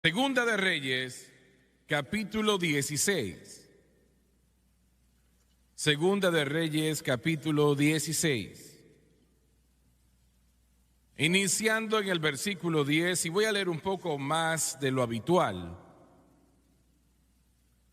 Segunda de Reyes, capítulo 16. Segunda de Reyes, capítulo 16. Iniciando en el versículo 10, y voy a leer un poco más de lo habitual.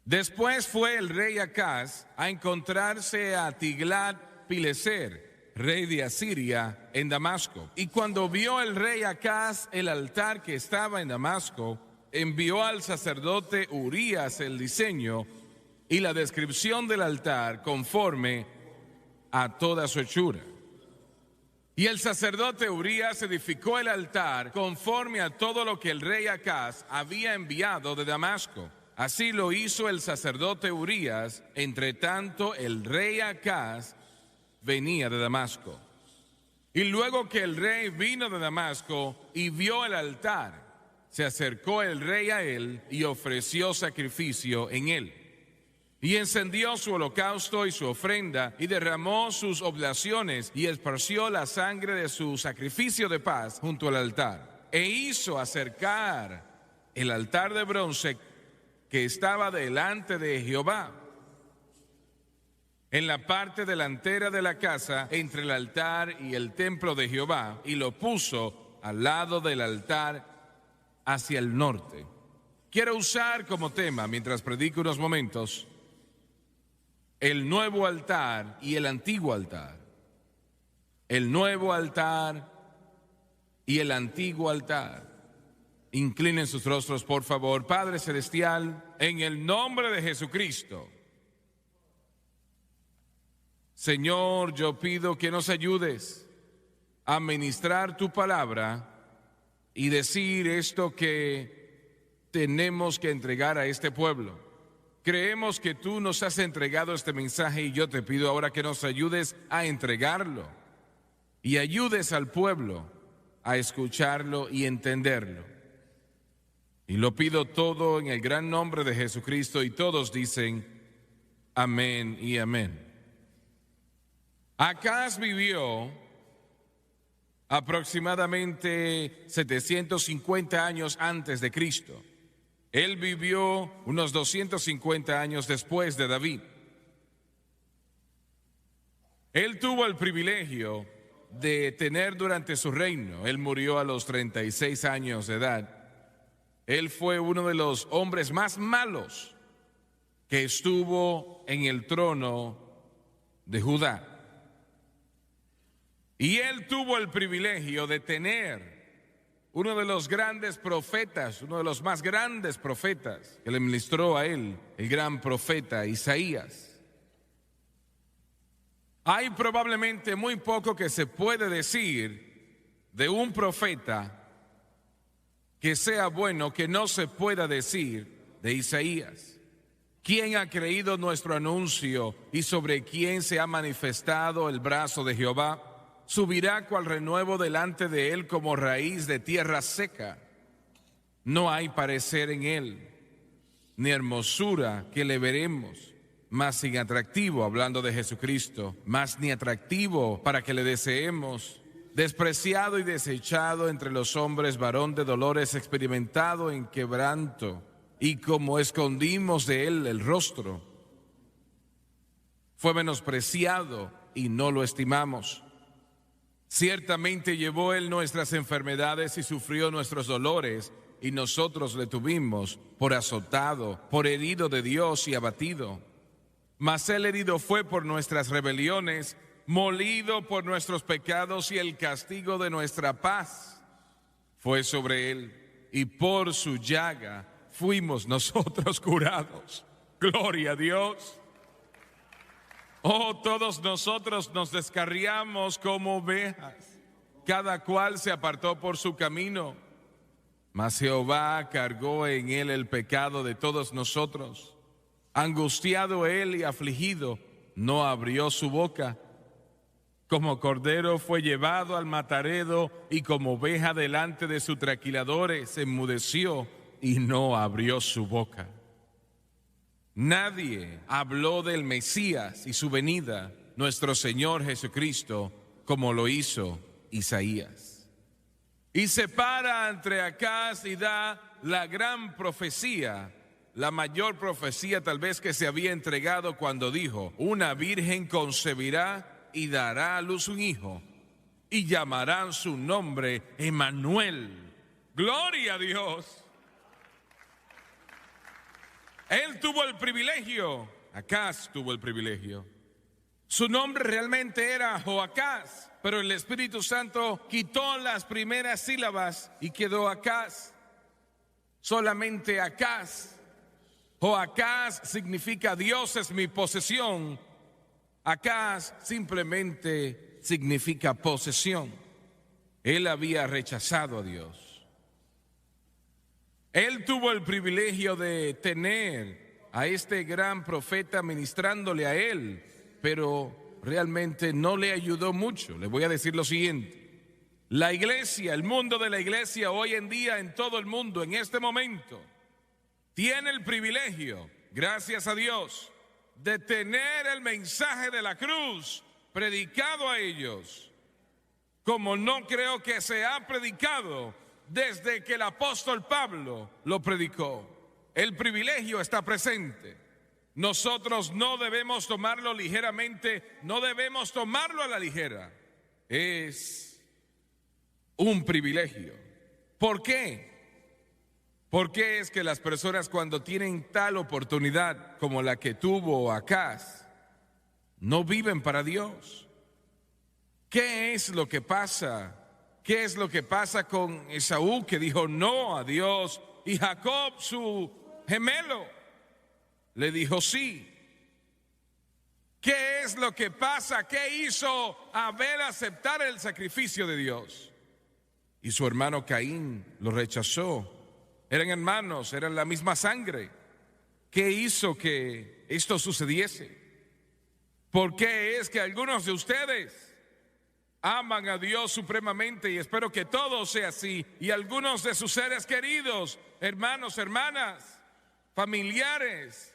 Después fue el rey Acaz a encontrarse a Tiglat-Pileser, rey de Asiria, en Damasco. Y cuando vio el rey Acaz el altar que estaba en Damasco, envió al sacerdote Urías el diseño y la descripción del altar conforme a toda su hechura. Y el sacerdote Urías edificó el altar conforme a todo lo que el rey Acaz había enviado de Damasco. Así lo hizo el sacerdote Urías, entre tanto el rey Acaz venía de Damasco. Y luego que el rey vino de Damasco y vio el altar, se acercó el rey a él y ofreció sacrificio en él. Y encendió su holocausto y su ofrenda, y derramó sus oblaciones, y esparció la sangre de su sacrificio de paz junto al altar. E hizo acercar el altar de bronce que estaba delante de Jehová, en la parte delantera de la casa, entre el altar y el templo de Jehová, y lo puso al lado del altar hacia el norte. Quiero usar como tema, mientras predico unos momentos, el nuevo altar y el antiguo altar. El nuevo altar y el antiguo altar. Inclinen sus rostros, por favor. Padre Celestial, en el nombre de Jesucristo, Señor, yo pido que nos ayudes a ministrar tu palabra y decir esto que tenemos que entregar a este pueblo. Creemos que tú nos has entregado este mensaje y yo te pido ahora que nos ayudes a entregarlo y ayudes al pueblo a escucharlo y entenderlo. Y lo pido todo en el gran nombre de Jesucristo, y todos dicen amén y amén. Acaz vivió aproximadamente 750 años antes de Cristo. Él vivió unos 250 años después de David. Él tuvo el privilegio de tener durante su reino, él murió a los 36 años de edad. Él fue uno de los hombres más malos que estuvo en el trono de Judá. Y él tuvo el privilegio de tener uno de los grandes profetas, uno de los más grandes profetas que le ministró a él, el gran profeta Isaías. Hay probablemente muy poco que se puede decir de un profeta que sea bueno que no se pueda decir de Isaías. ¿Quién ha creído nuestro anuncio y sobre quién se ha manifestado el brazo de Jehová? Subirá cual renuevo delante de él como raíz de tierra seca. No hay parecer en él, ni hermosura que le veremos, mas sin atractivo, hablando de Jesucristo, mas ni atractivo para que le deseemos. Despreciado y desechado entre los hombres, varón de dolores, experimentado en quebranto, y como escondimos de él el rostro, fue menospreciado y no lo estimamos. Ciertamente llevó él nuestras enfermedades y sufrió nuestros dolores, y nosotros le tuvimos por azotado, por herido de Dios y abatido. Mas él herido fue por nuestras rebeliones, molido por nuestros pecados, y el castigo de nuestra paz fue sobre él, y por su llaga fuimos nosotros curados. Gloria a Dios. Oh, todos nosotros nos descarriamos como ovejas, cada cual se apartó por su camino, mas Jehová cargó en él el pecado de todos nosotros. Angustiado él y afligido, no abrió su boca. Como cordero fue llevado al mataredo, y como oveja delante de sus trasquiladores se enmudeció y no abrió su boca. Nadie habló del Mesías y su venida, nuestro Señor Jesucristo, como lo hizo Isaías. Y separa entre Acaz y da la gran profecía, la mayor profecía tal vez que se había entregado cuando dijo: una virgen concebirá y dará a luz un hijo, y llamarán su nombre Emmanuel. ¡Gloria a Dios! Él tuvo el privilegio, Acaz tuvo el privilegio. Su nombre realmente era Joacás, pero el Espíritu Santo quitó las primeras sílabas y quedó Acaz. Solamente Acaz. Joacás significa Dios es mi posesión. Acaz simplemente significa posesión. Él había rechazado a Dios. Él tuvo el privilegio de tener a este gran profeta ministrándole a él, pero realmente no le ayudó mucho. Le voy a decir lo siguiente: la iglesia, el mundo de la iglesia hoy en día en todo el mundo, en este momento, tiene el privilegio, gracias a Dios, de tener el mensaje de la cruz predicado a ellos, como no creo que se ha predicado desde que el apóstol Pablo lo predicó. El privilegio está presente. Nosotros no debemos tomarlo ligeramente, no debemos tomarlo a la ligera. Es un privilegio. ¿Por qué? ¿Por qué es que las personas, cuando tienen tal oportunidad como la que tuvo Acaz, no viven para Dios? ¿Qué es lo que pasa? ¿Qué es lo que pasa con Esaú, que dijo no a Dios, y Jacob, su gemelo, le dijo sí? ¿Qué es lo que pasa? ¿Qué hizo Abel aceptar el sacrificio de Dios? Y su hermano Caín lo rechazó. Eran hermanos, eran la misma sangre. ¿Qué hizo que esto sucediese? ¿Por qué es que algunos de ustedes aman a Dios supremamente, y espero que todo sea así, y algunos de sus seres queridos, hermanos, hermanas, familiares,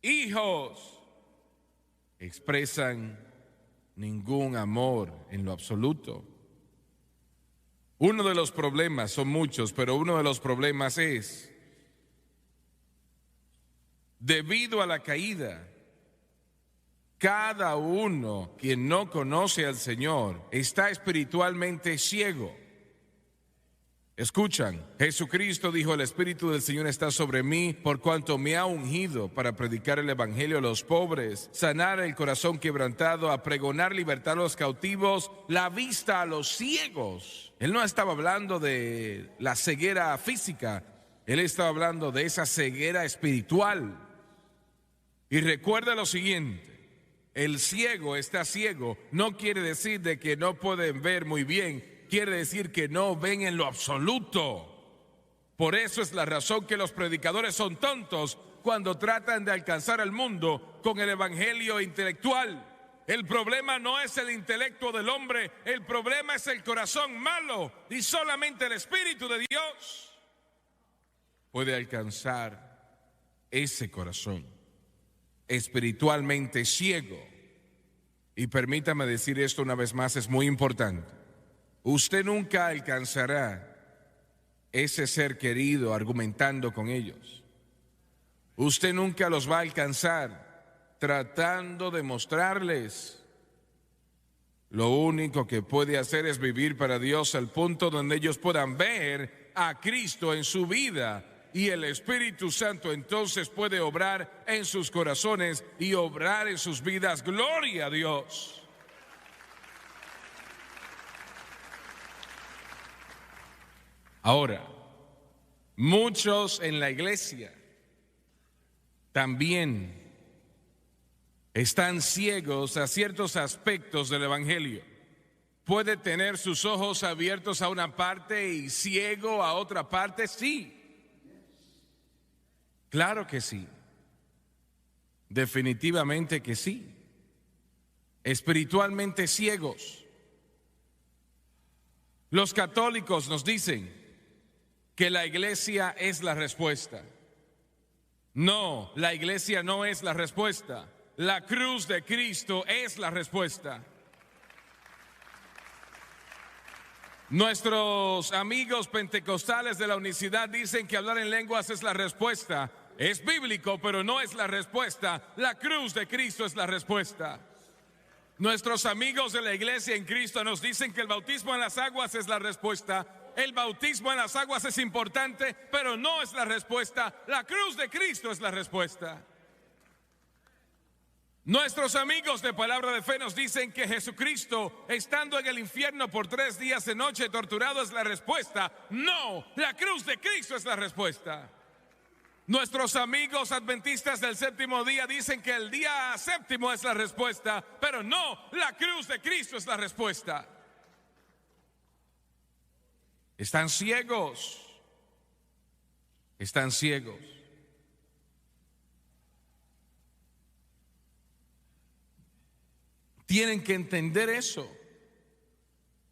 hijos, expresan ningún amor en lo absoluto? Uno de los problemas, son muchos, pero uno de los problemas es, debido a la caída, cada uno quien no conoce al Señor está espiritualmente ciego. Escuchan, Jesucristo dijo: el Espíritu del Señor está sobre mí, por cuanto me ha ungido para predicar el evangelio a los pobres, sanar el corazón quebrantado, a pregonar libertad a los cautivos, la vista a los ciegos. Él no estaba hablando de la ceguera física, él estaba hablando de esa ceguera espiritual. Y recuerda lo siguiente: el ciego está ciego, no quiere decir de que no pueden ver muy bien, quiere decir que no ven en lo absoluto. Por eso es la razón que los predicadores son tontos cuando tratan de alcanzar al mundo con el evangelio intelectual. El problema no es el intelecto del hombre, el problema es el corazón malo, y solamente el Espíritu de Dios puede alcanzar ese corazón espiritualmente ciego. Y permítame decir esto una vez más, es muy importante: usted nunca alcanzará ese ser querido argumentando con ellos. Usted nunca los va a alcanzar tratando de mostrarles. Lo único que puede hacer es vivir para Dios al punto donde ellos puedan ver a Cristo en su vida, y el Espíritu Santo entonces puede obrar en sus corazones y obrar en sus vidas. ¡Gloria a Dios! Ahora, muchos en la iglesia también están ciegos a ciertos aspectos del evangelio. ¿Puede tener sus ojos abiertos a una parte y ciego a otra parte? Sí. Claro que sí. Definitivamente que sí. Espiritualmente ciegos. Los católicos nos dicen que la iglesia es la respuesta. No, la iglesia no es la respuesta. La cruz de Cristo es la respuesta. Nuestros amigos pentecostales de la unicidad dicen que hablar en lenguas es la respuesta. Es bíblico, pero no es la respuesta. La cruz de Cristo es la respuesta. Nuestros amigos de la iglesia en Cristo nos dicen que el bautismo en las aguas es la respuesta. El bautismo en las aguas es importante, pero no es la respuesta. La cruz de Cristo es la respuesta. Nuestros amigos de Palabra de Fe nos dicen que Jesucristo, estando en el infierno por 3 días de noche torturado, es la respuesta. No, la cruz de Cristo es la respuesta. Nuestros amigos adventistas del séptimo día dicen que el día séptimo es la respuesta, pero no, la cruz de Cristo es la respuesta. Están ciegos. Están ciegos. Tienen que entender eso.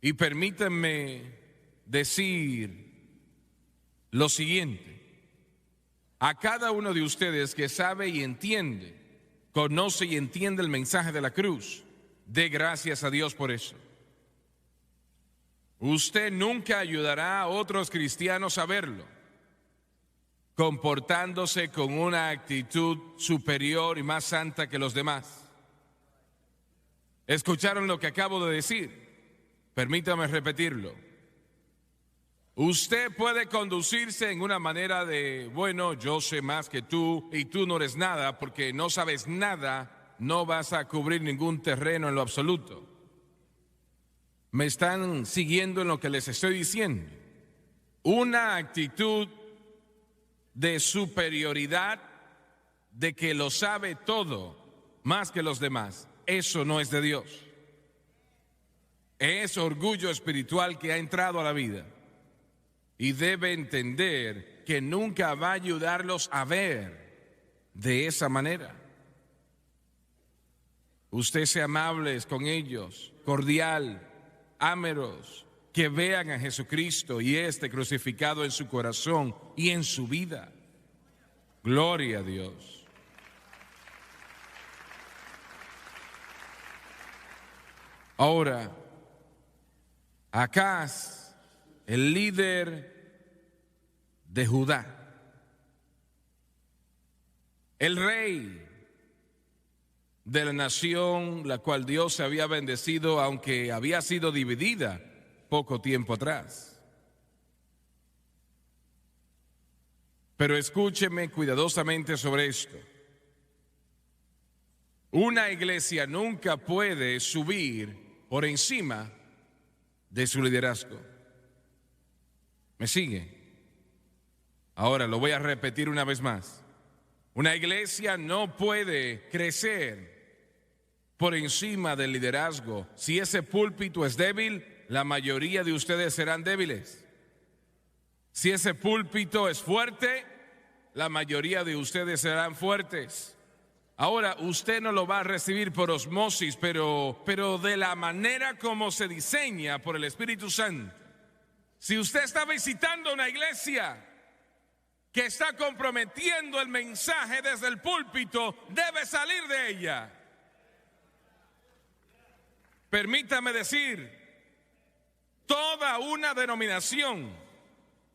Y permítanme decir lo siguiente. A cada uno de ustedes que sabe y entiende, conoce y entiende el mensaje de la cruz, dé gracias a Dios por eso. Usted nunca ayudará a otros cristianos a verlo, comportándose con una actitud superior y más santa que los demás. ¿Escucharon lo que acabo de decir? Permítame repetirlo. Usted puede conducirse en una manera de, bueno, yo sé más que tú y tú no eres nada, porque no sabes nada, no vas a cubrir ningún terreno en lo absoluto. ¿Me están siguiendo en lo que les estoy diciendo? Una actitud de superioridad, de que lo sabe todo, más que los demás. Eso no es de Dios. Es orgullo espiritual que ha entrado a la vida. Y debe entender que nunca va a ayudarlos a ver de esa manera. Usted sea amable con ellos, cordial, ámeros, que vean a Jesucristo y este crucificado en su corazón y en su vida. Gloria a Dios. Ahora, Acaz, el líder de Judá, el rey de la nación la cual Dios había bendecido, aunque había sido dividida poco tiempo atrás. Pero escúcheme cuidadosamente sobre esto. Una iglesia nunca puede subir por encima de su liderazgo. ¿Me sigue? Ahora lo voy a repetir una vez más. Una iglesia no puede crecer por encima del liderazgo. Si ese púlpito es débil, la mayoría de ustedes serán débiles. Si ese púlpito es fuerte, la mayoría de ustedes serán fuertes. Ahora, usted no lo va a recibir por osmosis, pero de la manera como se diseña por el Espíritu Santo. Si usted está visitando una iglesia que está comprometiendo el mensaje desde el púlpito, debe salir de ella. Permítame decir, toda una denominación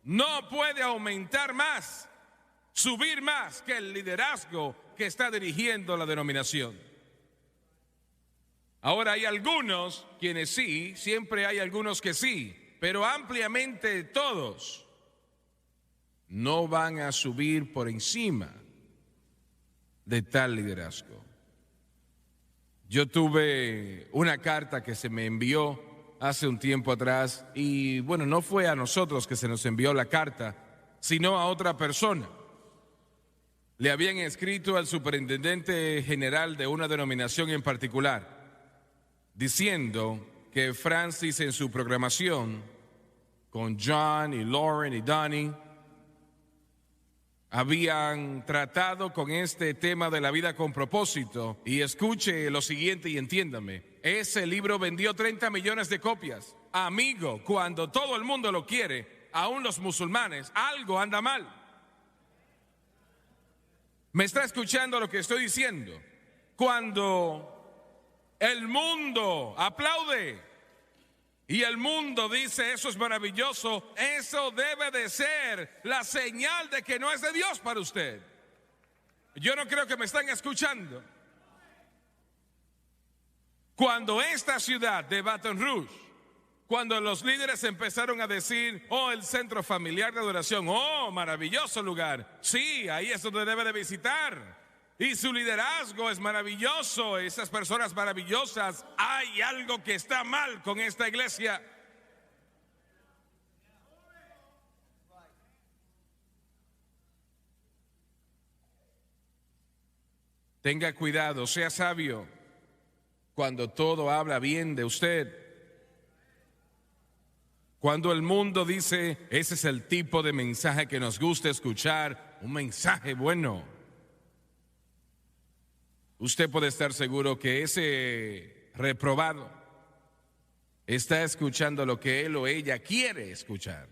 no puede aumentar más, subir más que el liderazgo que está dirigiendo la denominación. Ahora hay algunos quienes sí, siempre hay algunos que sí, pero ampliamente todos no van a subir por encima de tal liderazgo. Yo tuve una carta que se me envió hace un tiempo atrás y bueno, no fue a nosotros que se nos envió la carta, sino a otra persona. Le habían escrito al superintendente general de una denominación en particular, diciendo que Francis en su programación, con John y Lauren y Donnie, habían tratado con este tema de la vida con propósito. Y escuche lo siguiente y entiéndame, ese libro vendió 30 millones de copias. Amigo, cuando todo el mundo lo quiere, aún los musulmanes, algo anda mal. ¿Me está escuchando lo que estoy diciendo? Cuando el mundo aplaude, y el mundo dice eso es maravilloso, eso debe de ser la señal de que no es de Dios para usted. Yo no creo que me están escuchando. Cuando esta ciudad de Baton Rouge, cuando los líderes empezaron a decir, oh, el centro familiar de adoración, oh, maravilloso lugar, sí, ahí es donde debe de visitar. Y su liderazgo es maravilloso, esas personas maravillosas. Hay algo que está mal con esta iglesia. Tenga cuidado, sea sabio cuando todo habla bien de usted. Cuando el mundo dice, ese es el tipo de mensaje que nos gusta escuchar, un mensaje bueno. Usted puede estar seguro que ese reprobado está escuchando lo que él o ella quiere escuchar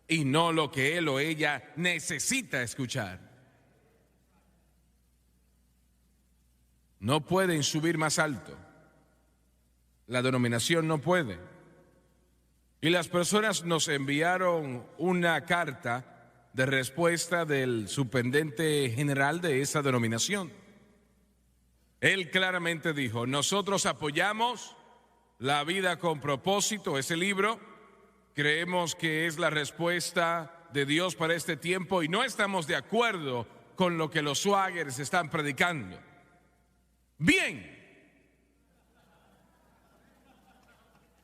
y no lo que él o ella necesita escuchar. No pueden subir más alto. La denominación no puede. Y las personas nos enviaron una carta de respuesta del superintendente general de esa denominación. Él claramente dijo, nosotros apoyamos La vida con propósito, ese libro. Creemos que es la respuesta de Dios para este tiempo y no estamos de acuerdo con lo que los swaggers están predicando. Bien,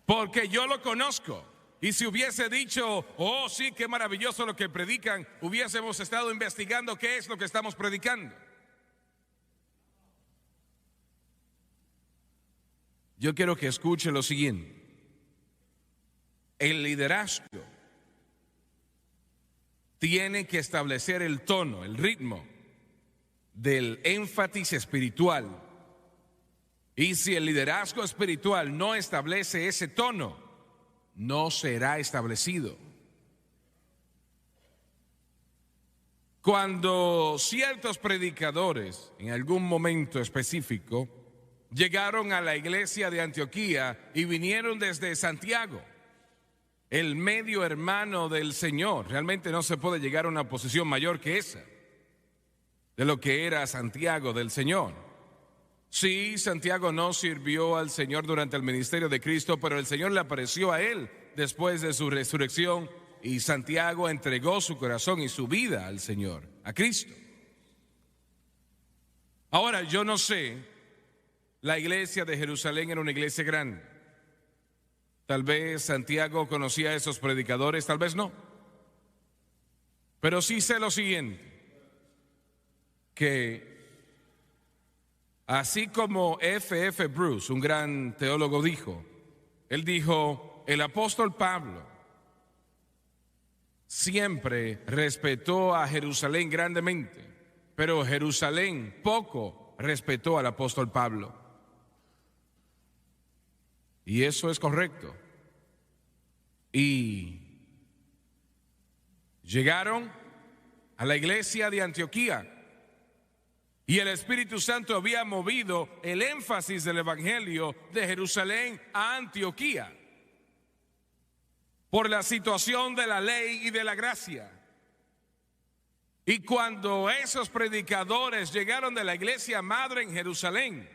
porque yo lo conozco. Y si hubiese dicho, oh sí, qué maravilloso lo que predican, hubiésemos estado investigando qué es lo que estamos predicando. Yo quiero que escuche lo siguiente. El liderazgo tiene que establecer el tono, el ritmo del énfasis espiritual. Y si el liderazgo espiritual no establece ese tono, no será establecido. Cuando ciertos predicadores en algún momento específico llegaron a la iglesia de Antioquía y vinieron desde Santiago, el medio hermano del Señor, realmente no se puede llegar a una posición mayor que esa, de lo que era Santiago del Señor. Sí, Santiago no sirvió al Señor durante el ministerio de Cristo, pero el Señor le apareció a él después de su resurrección y Santiago entregó su corazón y su vida al Señor, a Cristo. Ahora, yo no sé, la iglesia de Jerusalén era una iglesia grande. Tal vez Santiago conocía a esos predicadores, tal vez no. Pero sí sé lo siguiente, que así como F.F. Bruce, un gran teólogo, dijo, él dijo, el apóstol Pablo siempre respetó a Jerusalén grandemente, pero Jerusalén poco respetó al apóstol Pablo. Y eso es correcto. Y llegaron a la iglesia de Antioquía y el Espíritu Santo había movido el énfasis del evangelio de Jerusalén a Antioquía por la situación de la ley y de la gracia. Y cuando esos predicadores llegaron de la iglesia madre en Jerusalén,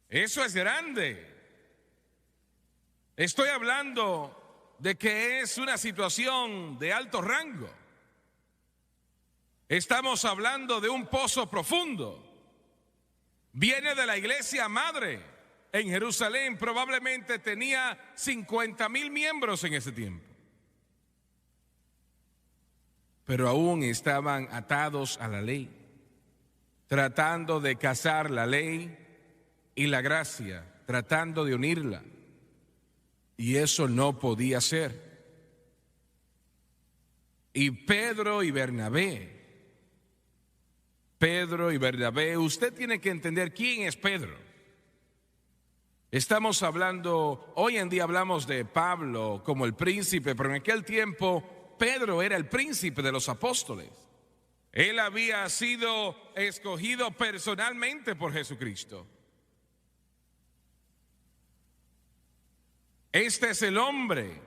eso es grande. Estoy hablando de que es una situación de alto rango. Estamos hablando de un pozo profundo. Viene de la iglesia madre en Jerusalén, probablemente tenía 50,000 miembros en ese tiempo. Pero aún estaban atados a la ley, tratando de casar la ley y la gracia, tratando de unirla. Y eso no podía ser. Y Pedro y Bernabé, usted tiene que entender quién es Pedro. Estamos hablando, hoy en día hablamos de Pablo como el príncipe, pero en aquel tiempo Pedro era el príncipe de los apóstoles. Él había sido escogido personalmente por Jesucristo. Este es el hombre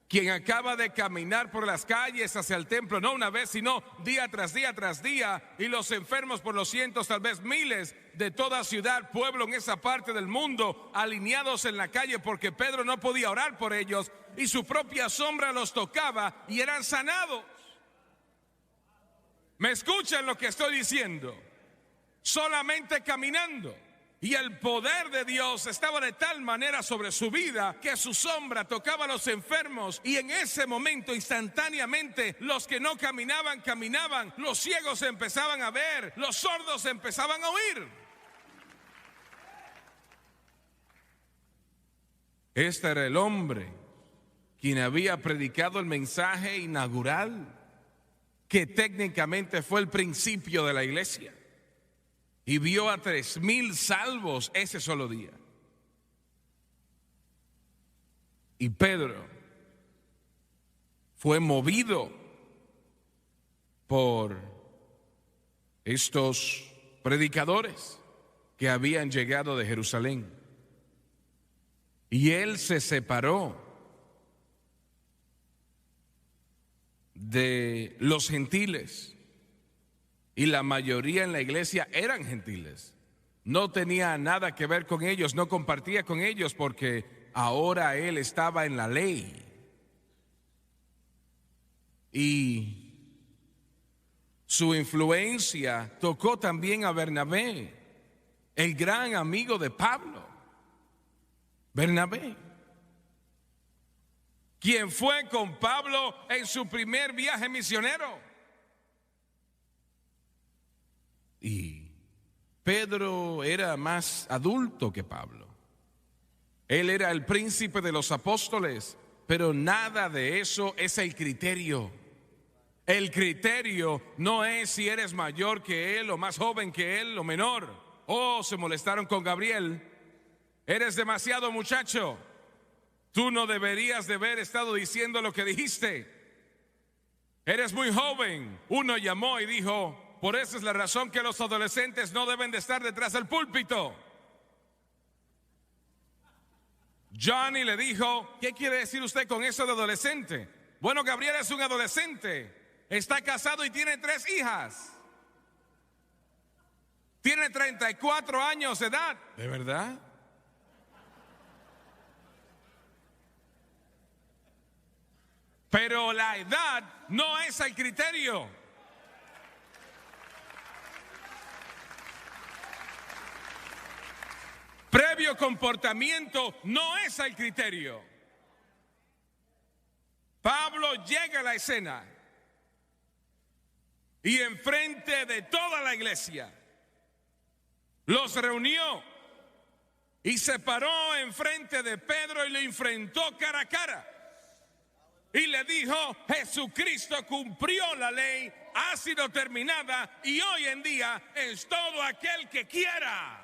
quien acaba de caminar por las calles hacia el templo, no una vez, sino día tras día tras día, y los enfermos por los cientos, tal vez miles, de toda ciudad, pueblo en esa parte del mundo, alineados en la calle porque Pedro no podía orar por ellos y su propia sombra los tocaba y eran sanados. ¿Me escuchan lo que estoy diciendo? Solamente caminando. Y el poder de Dios estaba de tal manera sobre su vida que su sombra tocaba a los enfermos, y en ese momento instantáneamente los que no caminaban, caminaban, los ciegos empezaban a ver, los sordos empezaban a oír. Este era el hombre quien había predicado el mensaje inaugural, que técnicamente fue el principio de la iglesia. Y vio a 3,000 salvos ese solo día. Y Pedro fue movido por estos predicadores que habían llegado de Jerusalén. Y él se separó de los gentiles. Y la mayoría en la iglesia eran gentiles. No tenía nada que ver con ellos, no compartía con ellos porque ahora él estaba en la ley. Y su influencia tocó también a Bernabé, el gran amigo de Pablo. Bernabé, quien fue con Pablo en su primer viaje misionero. Y Pedro era más adulto que Pablo. Él era el príncipe de los apóstoles, pero nada de eso es el criterio. El criterio no es si eres mayor que él o más joven que él o menor. Oh, se molestaron con Gabriel. Eres demasiado muchacho. Tú no deberías de haber estado diciendo lo que dijiste. Eres muy joven. Uno llamó y dijo: por eso es la razón que los adolescentes no deben de estar detrás del púlpito. Johnny le dijo: ¿qué quiere decir usted con eso de adolescente? Bueno, Gabriel es un adolescente. Está casado y tiene 3 hijas. Tiene 34 años de edad. ¿De verdad? Pero la edad no es el criterio. Previo comportamiento no es el criterio. Pablo llega a la escena y enfrente de toda la iglesia los reunió y se paró enfrente de Pedro y le enfrentó cara a cara. Y le dijo: Jesucristo cumplió la ley, ha sido terminada y hoy en día es todo aquel que quiera.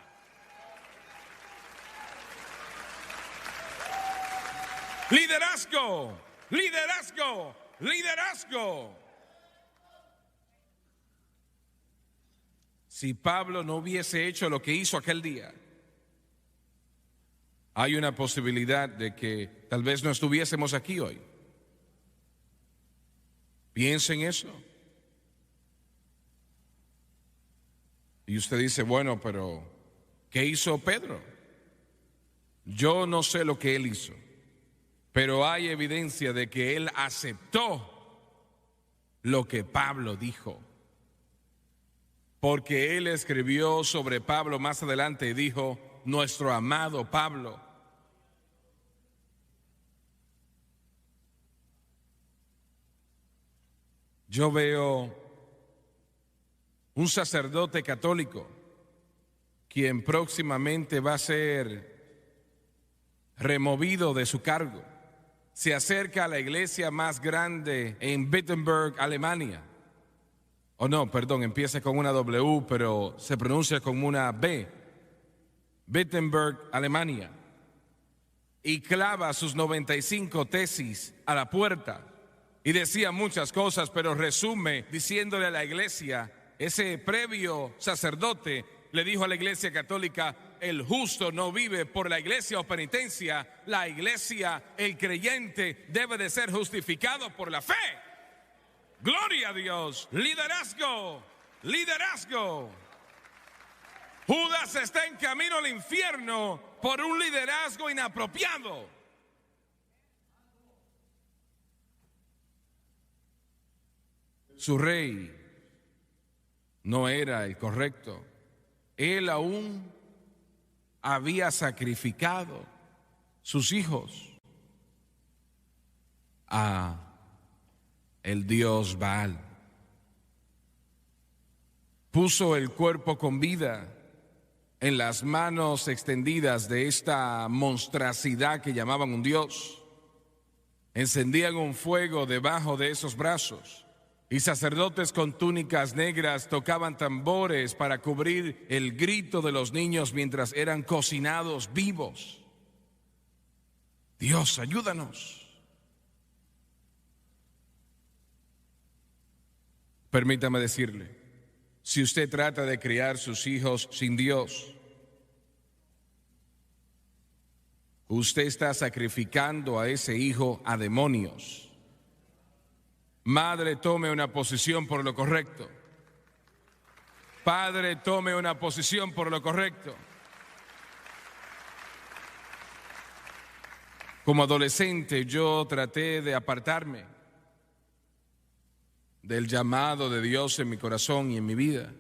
Liderazgo, liderazgo, liderazgo. Si Pablo no hubiese hecho lo que hizo aquel día, hay una posibilidad de que tal vez no estuviésemos aquí hoy. Piensen eso. Y usted dice: bueno, pero ¿qué hizo Pedro? Yo no sé lo que él hizo, pero hay evidencia de que él aceptó lo que Pablo dijo. Porque él escribió sobre Pablo más adelante y dijo: nuestro amado Pablo. Yo veo un sacerdote católico quien próximamente va a ser removido de su cargo. Se acerca a la iglesia más grande en Wittenberg, Alemania. No, perdón, empieza con una W, pero se pronuncia como una B. Wittenberg, Alemania. Y clava sus 95 tesis a la puerta. Y decía muchas cosas, pero resume diciéndole a la iglesia, ese previo sacerdote le dijo a la iglesia católica: el justo no vive por la iglesia o penitencia. La iglesia, el creyente, debe de ser justificado por la fe. Gloria a Dios. Liderazgo, liderazgo. Judas está en camino al infierno por un liderazgo inapropiado. Su rey no era el correcto. Él aún había sacrificado sus hijos a el dios Baal. Puso el cuerpo con vida en las manos extendidas de esta monstruosidad que llamaban un dios. Encendían un fuego debajo de esos brazos y sacerdotes con túnicas negras tocaban tambores para cubrir el grito de los niños mientras eran cocinados vivos. Dios, ayúdanos. Permítame decirle, si usted trata de criar sus hijos sin Dios, usted está sacrificando a ese hijo a demonios. Madre, tome una posición por lo correcto. Padre, tome una posición por lo correcto. Como adolescente yo traté de apartarme del llamado de Dios en mi corazón y en mi vida.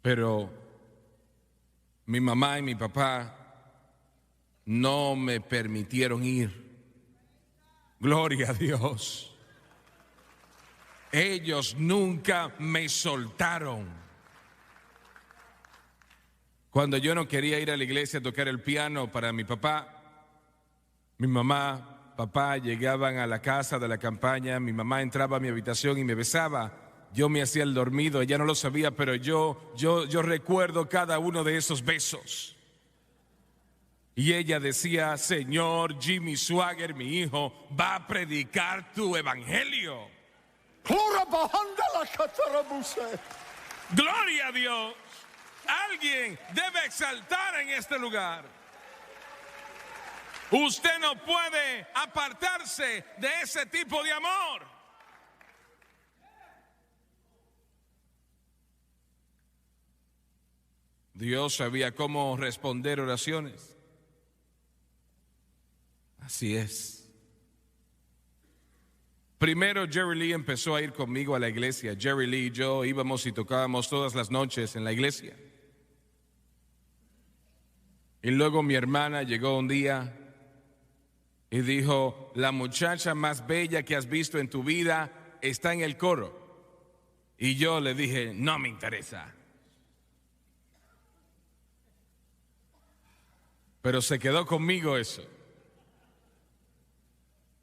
Pero mi mamá y mi papá no me permitieron ir. Gloria a Dios. Ellos nunca me soltaron. Cuando yo no quería ir a la iglesia a tocar el piano para mi papá, mi mamá, papá llegaban a la casa de la campaña, mi mamá entraba a mi habitación y me besaba. Yo me hacía el dormido, ella no lo sabía, pero yo recuerdo cada uno de esos besos. Y ella decía, Señor, Jimmy Swaggart, mi hijo, va a predicar tu evangelio. Gloria a Dios. Alguien debe exaltar en este lugar. Usted no puede apartarse de ese tipo de amor. Dios sabía cómo responder oraciones. Así es. Primero Jerry Lee empezó a ir conmigo a la iglesia. Jerry Lee y yo íbamos y tocábamos todas las noches en la iglesia. Y luego mi hermana llegó un día y dijo, la muchacha más bella que has visto en tu vida está en el coro. Y yo le dije, no me interesa. Pero se quedó conmigo eso.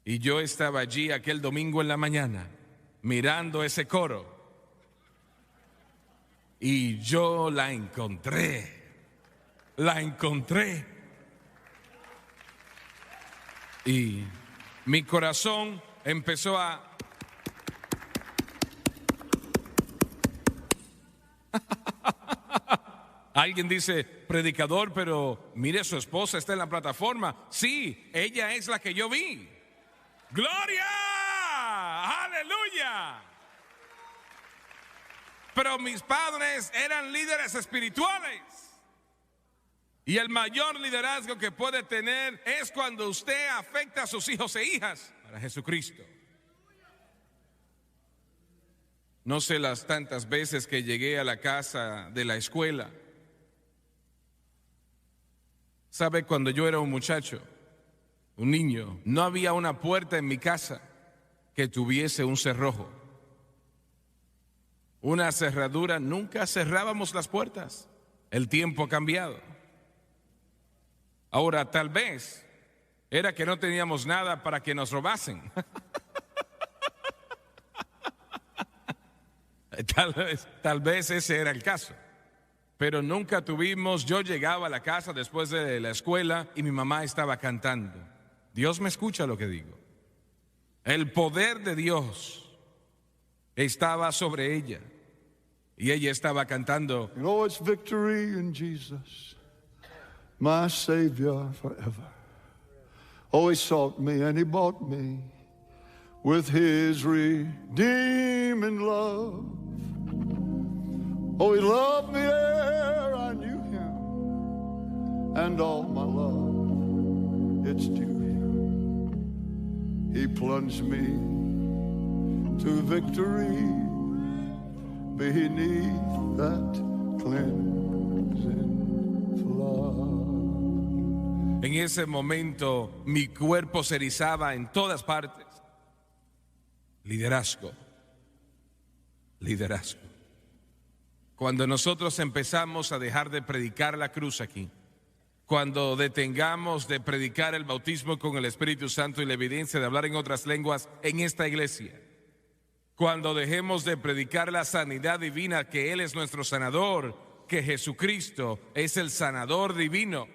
Y yo estaba allí aquel domingo en la mañana, mirando ese coro. Y yo la encontré. Y mi corazón empezó a... Alguien dice, predicador, pero mire, su esposa está en la plataforma. Sí, ella es la que yo vi. ¡Gloria! ¡Aleluya! Pero mis padres eran líderes espirituales. Y el mayor liderazgo que puede tener es cuando usted afecta a sus hijos e hijas para Jesucristo. No sé las tantas veces que llegué a la casa de la escuela. ¿Sabe? Cuando yo era un muchacho, un niño, no había una puerta en mi casa que tuviese un cerrojo. Una cerradura, nunca cerrábamos las puertas. El tiempo ha cambiado. Ahora, tal vez era que no teníamos nada para que nos robasen. Tal vez ese era el caso. Pero nunca tuvimos, yo llegaba a la casa después de la escuela y mi mamá estaba cantando. Dios me escucha lo que digo. El poder de Dios estaba sobre ella. Y ella estaba cantando, You know, it's victory in Jesus, my Savior forever. Oh, he sought me and he bought me with his redeeming love. Oh, he loved me ere I knew him, and all my love, it's due him. He plunged me to victory beneath that cleansing flood. en ese momento mi cuerpo se erizaba en todas partes. Liderazgo, liderazgo. Cuando nosotros empezamos a dejar de predicar la cruz aquí, cuando detengamos de predicar el bautismo con el Espíritu Santo y la evidencia de hablar en otras lenguas en esta iglesia, cuando dejemos de predicar la sanidad divina, que Él es nuestro sanador, que Jesucristo es el sanador divino,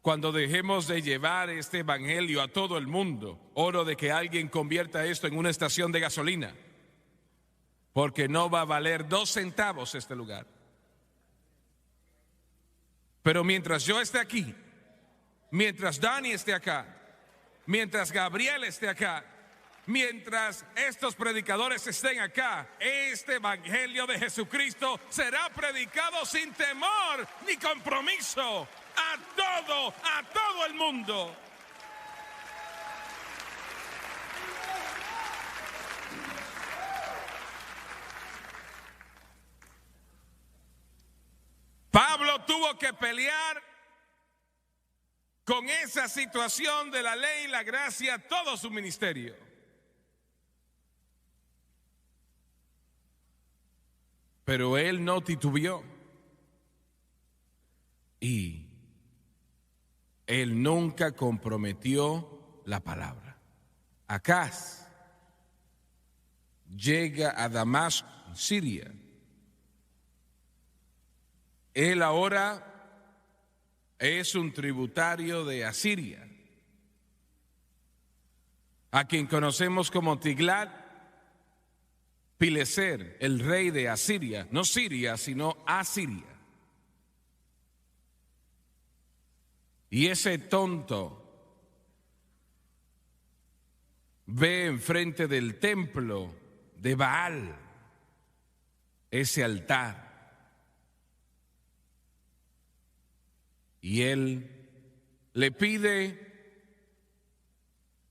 cuando dejemos de llevar este evangelio a todo el mundo, oro de que alguien convierta esto en una estación de gasolina, porque no va a valer 2 centavos este lugar. Pero mientras yo esté aquí, mientras Dani esté acá, mientras Gabriel esté acá, mientras estos predicadores estén acá, este evangelio de Jesucristo será predicado sin temor ni compromiso a todo el mundo. Pablo tuvo que pelear con esa situación de la ley y la gracia todo su ministerio. Pero él no titubeó. Y él nunca comprometió la palabra. Acaz llega a Damasco, Siria. Él ahora es un tributario de Asiria, a quien conocemos como Tiglat-Pileser, el rey de Asiria, no Siria, sino Asiria. Y ese tonto ve enfrente del templo de Baal ese altar. Y él le pide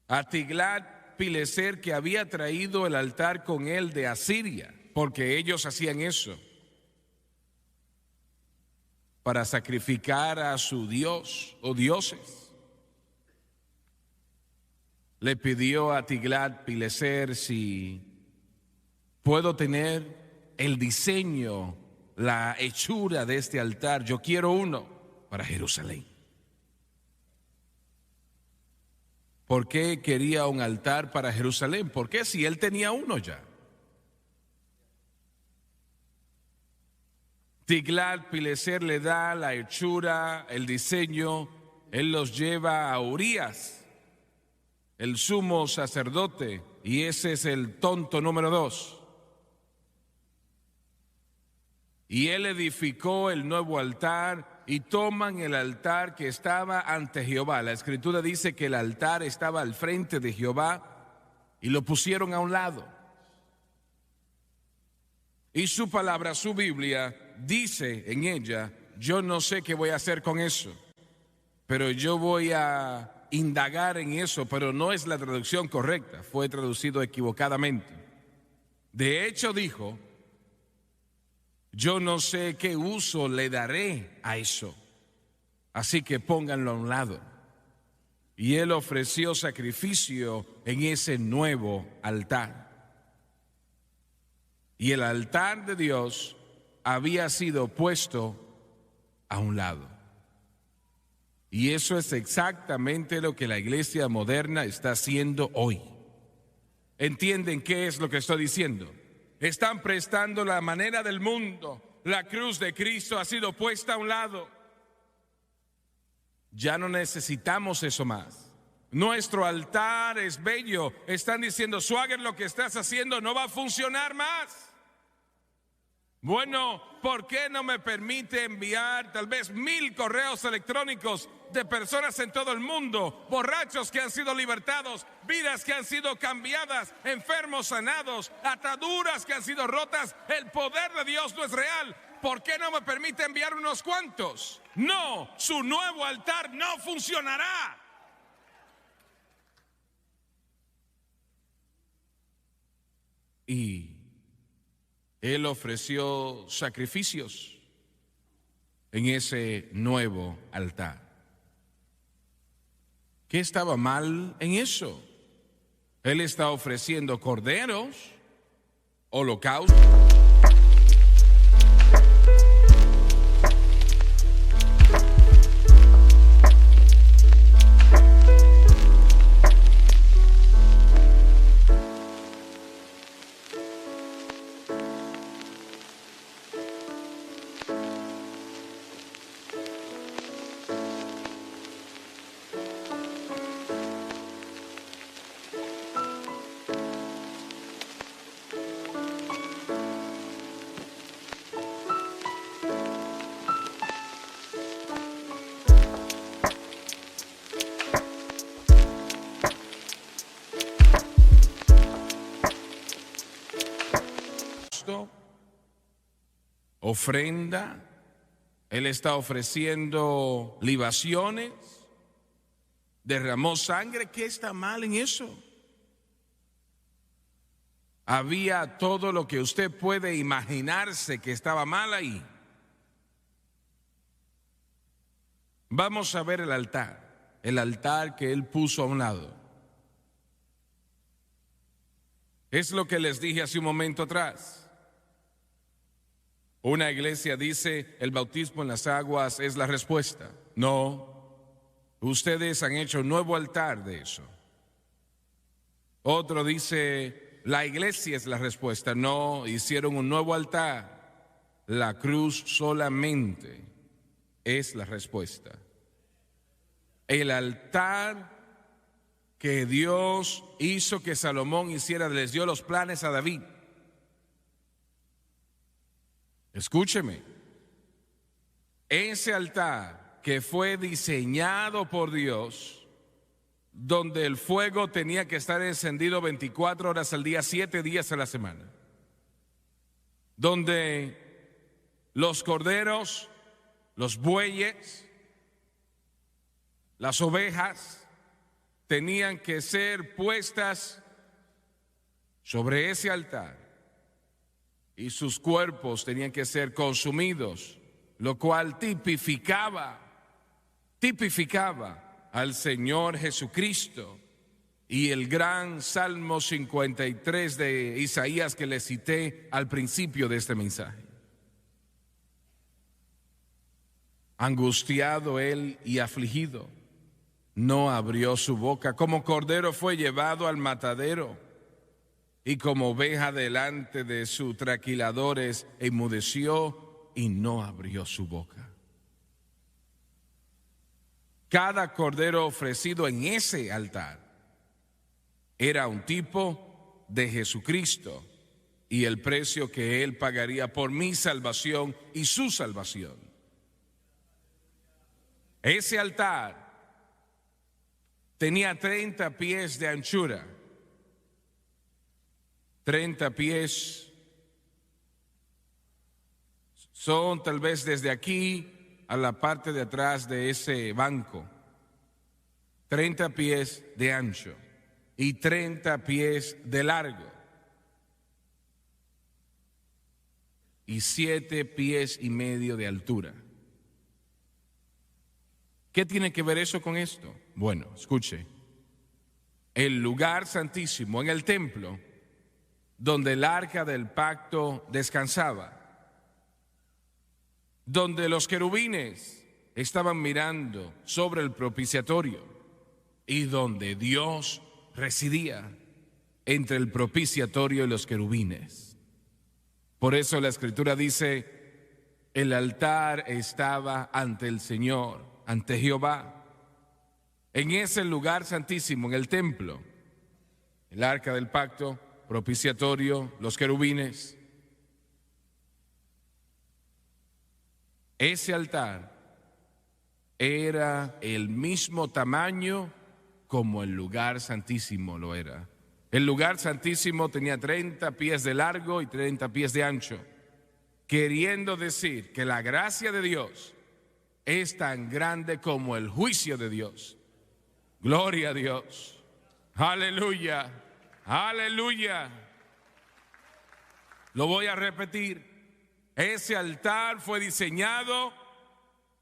a Tiglat-Pileser, que había traído el altar con él de Asiria, porque ellos hacían eso para sacrificar a su dios o dioses. Le pidió a Tiglat-Pileser si puedo tener el diseño, la hechura de este altar. Yo quiero uno para Jerusalén. ¿Por qué quería un altar para Jerusalén? ¿Por qué si él tenía uno ya? Tiglat-Pileser le da la hechura, el diseño. Él los lleva a Urías, el sumo sacerdote, y ese es el tonto número 2. Y él edificó el nuevo altar. Y toman el altar que estaba ante Jehová. La escritura dice que el altar estaba al frente de Jehová y lo pusieron a un lado. Y su palabra, su Biblia, dice en ella, yo no sé qué voy a hacer con eso, pero yo voy a indagar en eso, pero no es la traducción correcta, fue traducido equivocadamente. De hecho dijo, yo no sé qué uso le daré a eso, así que pónganlo a un lado. Y él ofreció sacrificio en ese nuevo altar. Y el altar de Dios había sido puesto a un lado. Y eso es exactamente lo que la iglesia moderna está haciendo hoy. ¿Entienden qué es lo que estoy diciendo? Están prestando la manera del mundo. La cruz de Cristo ha sido puesta a un lado. Ya no necesitamos eso más. Nuestro altar es bello. Están diciendo, Swagger, lo que estás haciendo no va a funcionar más. Bueno, ¿por qué no me permite enviar tal vez 1000 correos electrónicos de personas en todo el mundo, borrachos que han sido libertados, vidas que han sido cambiadas, enfermos sanados, ataduras que han sido rotas? El poder de Dios no es real. ¿Por qué no me permite enviar unos cuantos? No, su nuevo altar no funcionará. Y Él ofreció sacrificios en ese nuevo altar. ¿Qué estaba mal en eso? Él está ofreciendo corderos, holocaustos. Ofrenda, Él está ofreciendo libaciones, derramó sangre. ¿Qué está mal en eso? Había todo lo que usted puede imaginarse que estaba mal ahí. Vamos a ver el altar que Él puso a un lado. Es lo que les dije hace un momento atrás. Una iglesia dice el bautismo en las aguas es la respuesta. No, ustedes han hecho un nuevo altar de eso. Otro dice la iglesia es la respuesta. No, hicieron un nuevo altar. La cruz solamente es la respuesta. El altar que Dios hizo que Salomón hiciera, les dio los planes a David. Escúcheme, ese altar que fue diseñado por Dios, donde el fuego tenía que estar encendido 24 horas al día, 7 días a la semana, donde los corderos, los bueyes, las ovejas tenían que ser puestas sobre ese altar. Y sus cuerpos tenían que ser consumidos, lo cual tipificaba al Señor Jesucristo. Y el gran Salmo 53 de Isaías que le cité al principio de este mensaje. Angustiado él y afligido, no abrió su boca. Como cordero fue llevado al matadero, y como oveja delante de sus trasquiladores enmudeció y no abrió su boca. Cada cordero ofrecido en ese altar era un tipo de Jesucristo y el precio que Él pagaría por mi salvación y su salvación. Ese altar tenía 30 pies de anchura. 30 pies son tal vez desde aquí a la parte de atrás de ese banco. 30 pies de ancho y 30 pies de largo. Y 7 pies y medio de altura. ¿Qué tiene que ver eso con esto? Bueno, escuche. El lugar santísimo en el templo, donde el arca del pacto descansaba, donde los querubines estaban mirando sobre el propiciatorio y donde Dios residía entre el propiciatorio y los querubines. Por eso la Escritura dice, el altar estaba ante el Señor, ante Jehová. En ese lugar santísimo, en el templo, el arca del pacto, propiciatorio, los querubines. Ese altar era el mismo tamaño como el lugar santísimo lo era. El lugar santísimo tenía 30 pies de largo y 30 pies de ancho, queriendo decir que la gracia de Dios es tan grande como el juicio de Dios. Gloria a Dios. Aleluya. Aleluya. Lo voy a repetir. Ese altar fue diseñado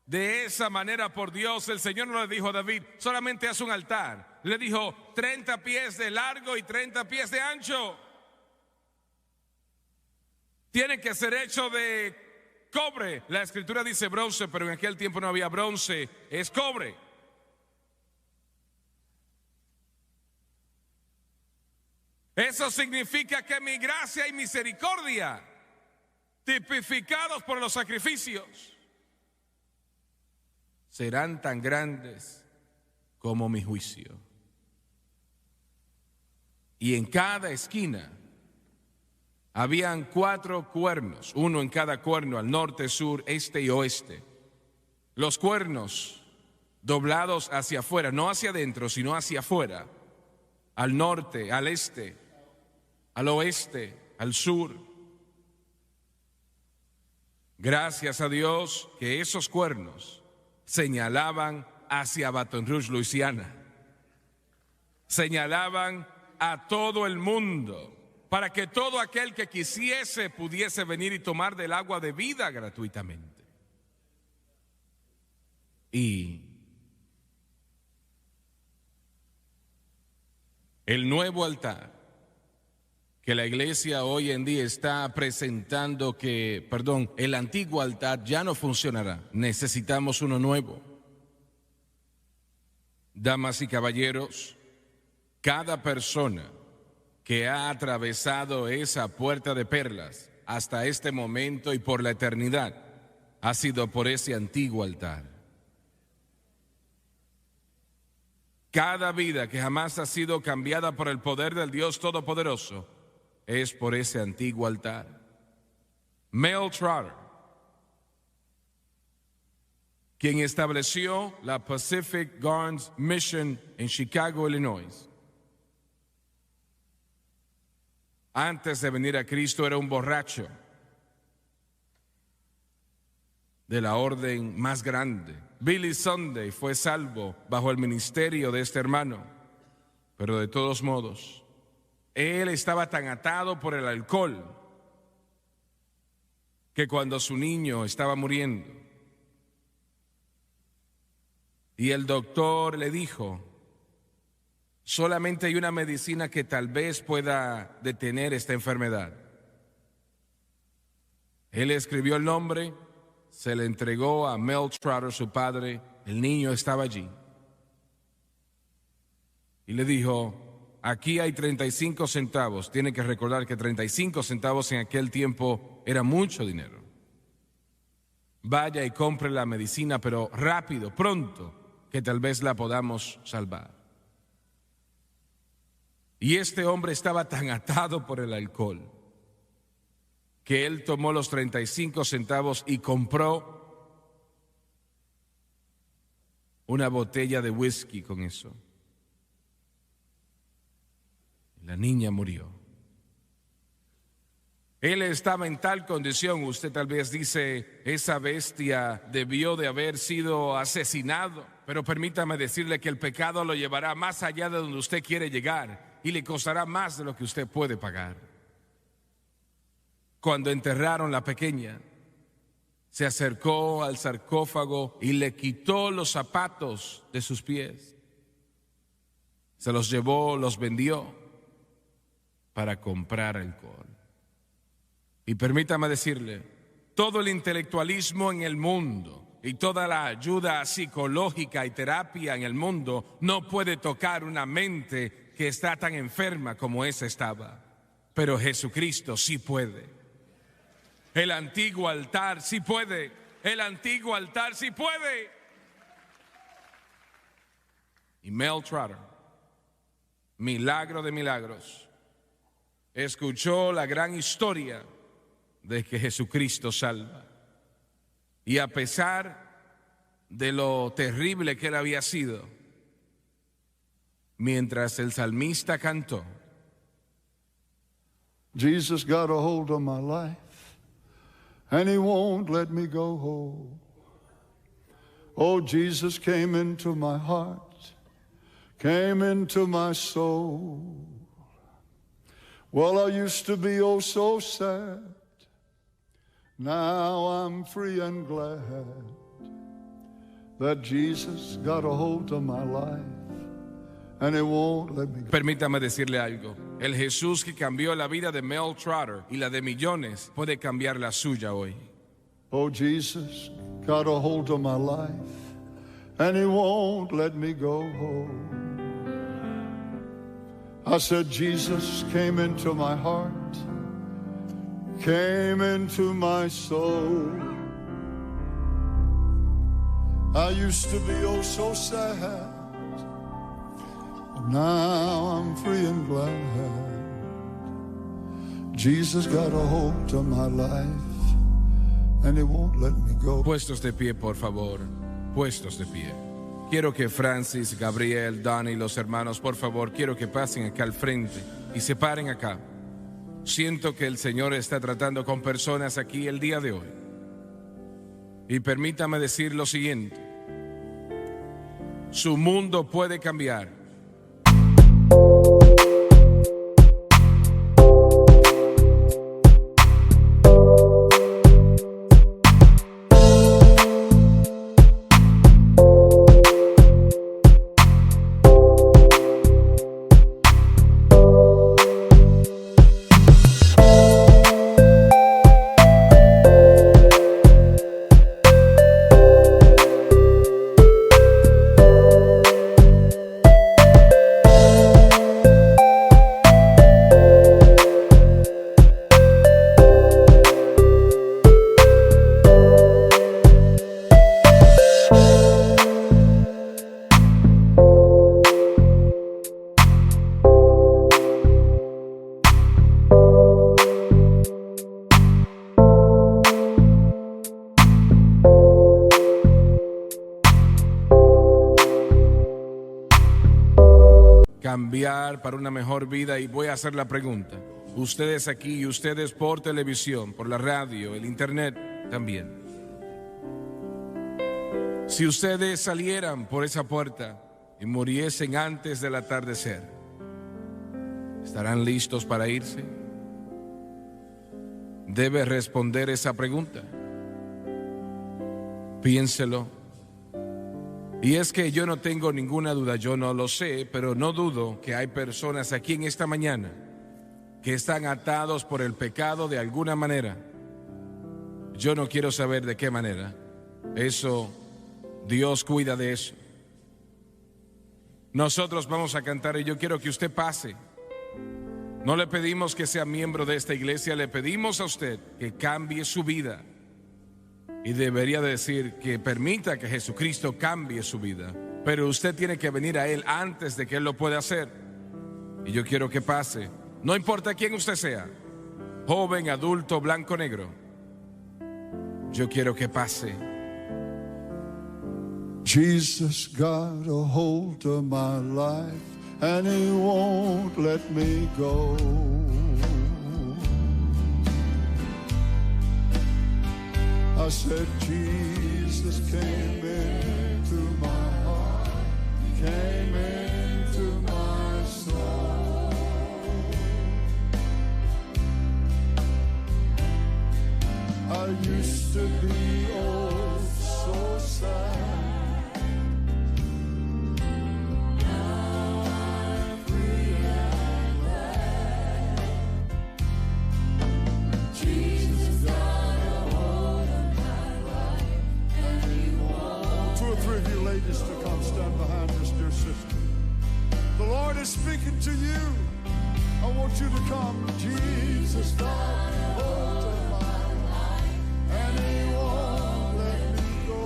de esa manera por Dios. El Señor no le dijo a David, solamente haz un altar. Le dijo 30 pies de largo y 30 pies de ancho. Tiene que ser hecho de cobre. La escritura dice bronce, pero en aquel tiempo no había bronce, es cobre. Eso significa que mi gracia y misericordia, tipificados por los sacrificios, serán tan grandes como mi juicio. Y en cada esquina habían 4 cuernos, uno en cada cuerno, al norte, sur, este y oeste. Los cuernos doblados hacia afuera, no hacia adentro, sino hacia afuera, al norte, al este, al oeste, al sur. Gracias a Dios que esos cuernos señalaban hacia Baton Rouge, Luisiana. Señalaban a todo el mundo para que todo aquel que quisiese pudiese venir y tomar del agua de vida gratuitamente. Y el nuevo altar que la iglesia hoy en día está presentando el antiguo altar ya no funcionará. Necesitamos uno nuevo. Damas y caballeros, cada persona que ha atravesado esa puerta de perlas hasta este momento y por la eternidad ha sido por ese antiguo altar. Cada vida que jamás ha sido cambiada por el poder del Dios Todopoderoso es por ese antiguo altar. Mel Trotter, quien estableció la Pacific Guards Mission en Chicago, Illinois, antes de venir a Cristo era un borracho de la orden más grande. Billy Sunday fue salvo bajo el ministerio de este hermano, pero de todos modos, él estaba tan atado por el alcohol que cuando su niño estaba muriendo y el doctor le dijo, solamente hay una medicina que tal vez pueda detener esta enfermedad. Él escribió el nombre, se le entregó a Mel Trotter, su padre, el niño estaba allí. Y le dijo, aquí hay 35 centavos. Tiene que recordar que 35 centavos en aquel tiempo era mucho dinero. Vaya y compre la medicina, pero rápido, pronto, que tal vez la podamos salvar. Y este hombre estaba tan atado por el alcohol que él tomó los 35 centavos y compró una botella de whisky con eso. La niña murió. Él estaba en tal condición, usted tal vez dice, esa bestia debió de haber sido asesinado, pero permítame decirle que el pecado lo llevará más allá de donde usted quiere llegar y le costará más de lo que usted puede pagar. Cuando enterraron la pequeña, se acercó al sarcófago y le quitó los zapatos de sus pies. Se los llevó, los vendió para comprar alcohol. Y permítame decirle, todo el intelectualismo en el mundo y toda la ayuda psicológica y terapia en el mundo no puede tocar una mente que está tan enferma como esa estaba. Pero Jesucristo sí puede. El antiguo altar sí puede. El antiguo altar sí puede. Y Mel Trotter, milagro de milagros, escuchó la gran historia de que Jesucristo salva. Y a pesar de lo terrible que él había sido, mientras el salmista cantó, Jesus got a hold of my life, and he won't let me go. Oh, Jesus came into my heart, came into my soul. Well, I used to be oh so sad. Now I'm free and glad that Jesus got a hold of my life, and he won't let me go. Permítame decirle algo. El Jesús que cambió la vida de Mel Trotter y la de millones puede cambiar la suya hoy. Oh, Jesus got a hold of my life, and he won't let me go. I said, Jesus came into my heart, came into my soul. I used to be oh so sad. Now I'm free and glad. Jesus got a hold of my life, and he won't let me go. Puestos de pie, por favor. Puestos de pie. Quiero que Francis, Gabriel, Donnie y los hermanos, por favor, quiero que pasen acá al frente y se paren acá. Siento que el Señor está tratando con personas aquí el día de hoy. Y permítame decir lo siguiente. Su mundo puede cambiar. Cambiar para una mejor vida. Y voy a hacer la pregunta. Ustedes aquí y ustedes por televisión, por la radio, el internet también. Si ustedes salieran por esa puerta y muriesen antes del atardecer, ¿estarán listos para irse? Debe responder esa pregunta. Piénselo. Y es que yo no tengo ninguna duda, yo no lo sé, pero no dudo que hay personas aquí en esta mañana que están atados por el pecado de alguna manera. Yo no quiero saber de qué manera. Eso, Dios cuida de eso. Nosotros vamos a cantar y yo quiero que usted pase. No le pedimos que sea miembro de esta iglesia, le pedimos a usted que cambie su vida. Y debería decir que permita que Jesucristo cambie su vida. Pero usted tiene que venir a Él antes de que Él lo pueda hacer. Y yo quiero que pase. No importa quién usted sea. Joven, adulto, blanco, negro. Yo quiero que pase. Jesus got a hold of my life, and he won't let me go. I said, Jesus came into my heart, came into my soul. I used to be oh so sad. Now I'm free and glad. Jesus got a hold of my life, and he won't. 2 or 3 of you ladies to come stand behind this dear sister. The Lord is speaking to you. I want you to come. Jesus got a hold of my life, and he won't let me go.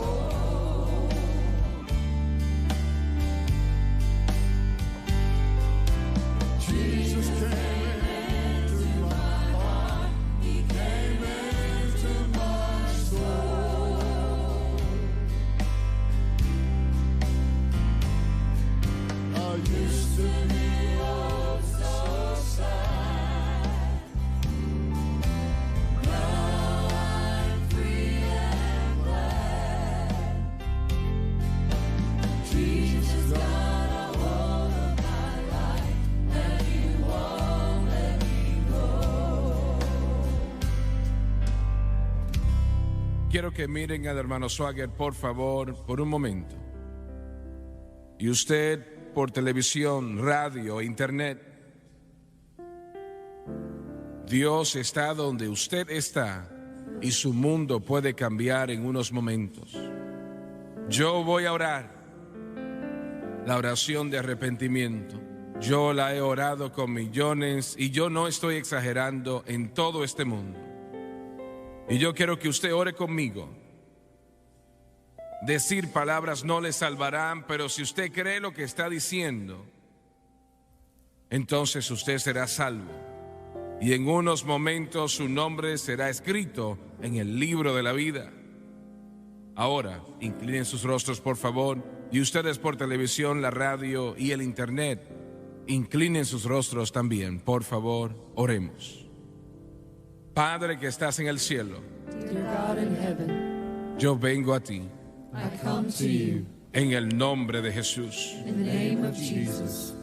Jesus came into my heart, he came into my soul. quiero que miren al hermano Swagger, por favor, por un momento. Y usted, por televisión, radio, internet, Dios está donde usted está y su mundo puede cambiar en unos momentos. Yo voy a orar la oración de arrepentimiento. Yo la he orado con millones y yo no estoy exagerando en todo este mundo. Y yo quiero que usted ore conmigo. Decir palabras no le salvarán, pero si usted cree lo que está diciendo, entonces usted será salvo. Y en unos momentos su nombre será escrito en el libro de la vida. Ahora, inclinen sus rostros, por favor, y ustedes por televisión, la radio y el internet, inclinen sus rostros también, por favor, oremos. Padre que estás en el cielo, Dear God in heaven, yo vengo a ti I come to you en el nombre de Jesús. in the name of Jesus.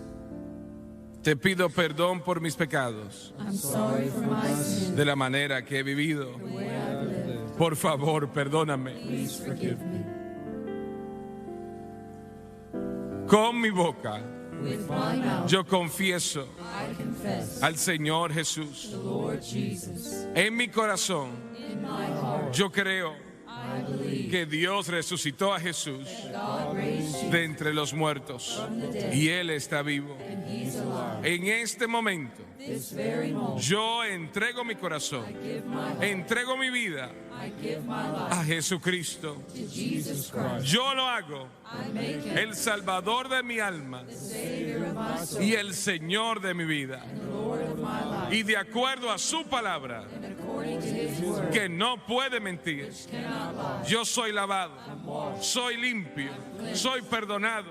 Te pido perdón por mis pecados, I'm sorry for my sins. de la manera que he vivido. The way I've lived. Por favor, perdóname. Please forgive me. Con mi boca With my mouth, yo confieso I confess al Señor Jesús. the Lord Jesus. En mi corazón In my heart, yo creo I believe que Dios resucitó a Jesús God raised you de entre los muertos from the dead, y Él está vivo. and He's alive. En este momento This very moment, yo entrego mi corazón, I give my heart, entrego mi vida I give my life a Jesucristo. to Jesus Christ. Yo lo hago I make Him el Salvador de mi alma the Savior of my soul, y el Señor de mi vida. the Lord of my life, Y de acuerdo a su palabra, and according to His word, que no puede mentir, cannot lie. yo soy lavado, soy limpio, soy perdonado,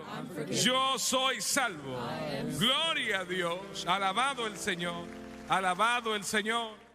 yo soy salvo. Gloria a Dios, alabado el Señor, alabado el Señor.